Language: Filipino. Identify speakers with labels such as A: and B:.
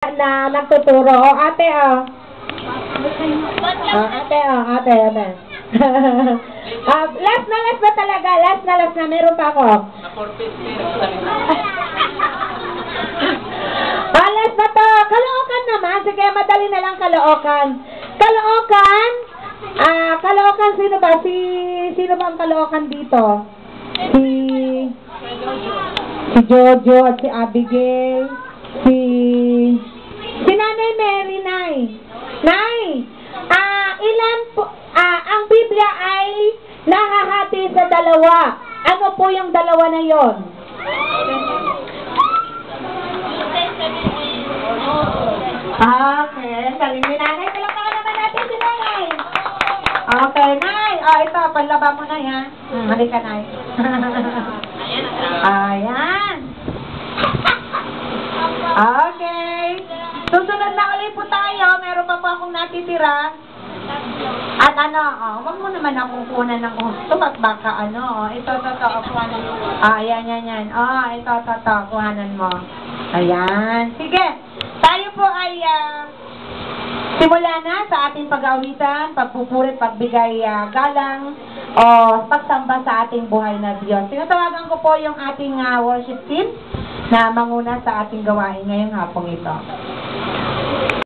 A: na nagtuturo. O, ate, o. Ate. Last na talaga. Last na. Meron pa ako. Last na to. Caloocan naman. Sige, madali na lang Caloocan. Caloocan, sino ba? Sino ba ang Caloocan dito? Si Jojo at si Abigail. Si Nanay Mary, Nay. Ang Biblia ay nahahati sa dalawa. Ano po yung dalawa na yon? Okay, saling ni Nanay. Palakpakan naman natin si Nanay. Okay, Nay. Ito, panlaba mo na yan. Halika, Nay. Ayan. Okay. Susunod na ulit po tayo. Meron pa po akong natitira. At wag mo naman akong kunan ng gusto at baka ito, kuhanan mo. Yan. Ito, kuhanan mo. Ayan. Sige. Tayo po ay simula na sa ating pag-awitan, pagpupurit, pagbigay galang, o pagsamba sa ating buhay na Diyos. Tinatawagan ko po yung ating worship team na manguna sa ating gawain ngayong hapong ito.